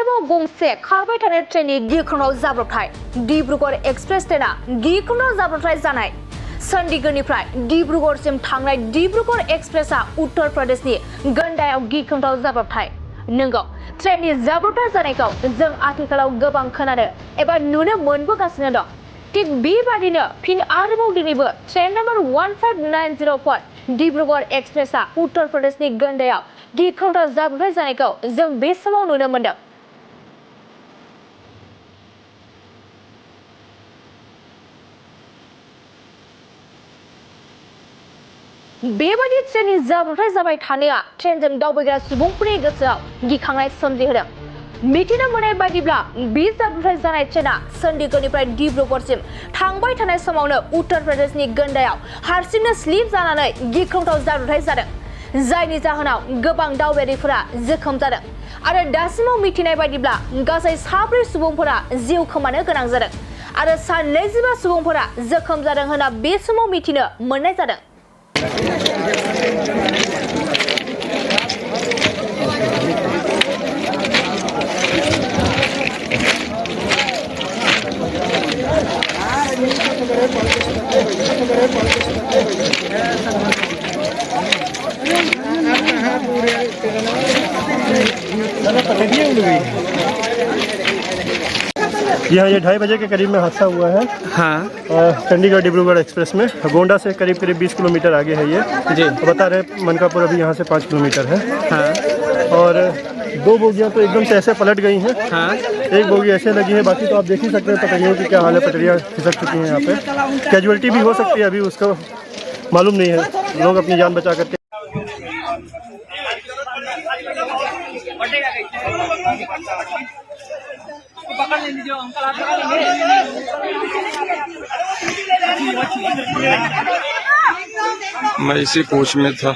आरोबाव गंसे खारबाय थानाय ट्रेननि गिख्रंथाव जाब्रबथाय डिब्रुगड़ एक्सप्रेस ट्रेना गिख्रंथाव जाब्रबथाय जानाय चंडीगढ़निफ्राय डिब्रुगड़सिम थांनाय डिब्रुगड़ एक्सप्रेसआ उत्तर प्रदेशनि गंडायाव गिख्रंथाव जाब्रबथाय नंगौ ट्रेननि जाब्रबथाय जानायखौ जों आथिखालाव गोबां खोनानो एबा नुनो मोनबोगासिनो दं थिग बेबादिनो फिन आरोबाव दिनैबो ट्रेन नम्बर 1590 डिब्रुगड़ एक्सप्रेसआ उत्तर प्रदेशनि गंडायाव गिख्रंथाव जाब्रबथाय जानायखौ जों बे समाव नुनो मोनदों। बेबादि ट्रेननि जाब्रबथाय जाबाय थानाया ट्रेनजों दावबायग्रा सुबुंफोरनि गोसोआव गिखांनाय सोमजिहोदों। मिथिनो मोननाय बायदिब्ला बे जाब्रबथाय जानाय ट्रेना चंडीगढ़निफ्राय डिब्रुगड़सिम थांबाय थानाय समावनो उत्तर प्रदेशनि गंडायाव हारसिंनो स्लिप जानानै गिख्रंथाव जाब्रबथाय जादों जायनि जाहोनाव गोबां दावबायारिफोरा जोखोम जादों आरो दासिमाव मिथिनाय बायदिब्ला गासै 4 सुबुंफोरा जिउ खोमानो गोनां जादों आरो 25 सुबुंफोरा जोखोम जादों होनना बे समाव मिथिनो मोननाय जादों। यहाँ ये 2:30 बजे के करीब में हादसा हुआ है। हाँ चंडीगढ़ डिब्रूगढ़ एक्सप्रेस में गोंडा से करीब 20 किलोमीटर आगे है ये जी। बता रहे मनकापुर अभी यहाँ से 5 किलोमीटर है। हाँ और 2 बोगियाँ तो एकदम से ऐसे पलट गई हैं। हाँ 1 बोगी ऐसे लगी है, बाकी तो आप देख ही सकते हैं पटरियों की क्या हाल है। पटरियाँ खिसक चुकी हैं यहाँ पे। कैजुअलिटी भी हो सकती है, अभी उसका मालूम नहीं है। लोग अपनी जान बचा करके मैं इसी कोच में था।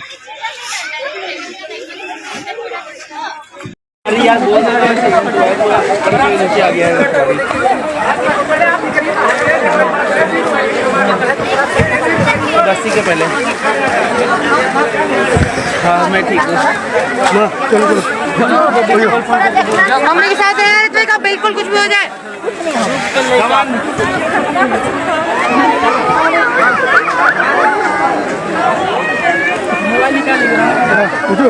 दस्ती के पहले हाँ मैं ठीक हूँ। मम्मी के साथ है तो का बिल्कुल कुछ भी हो जाए। उठो।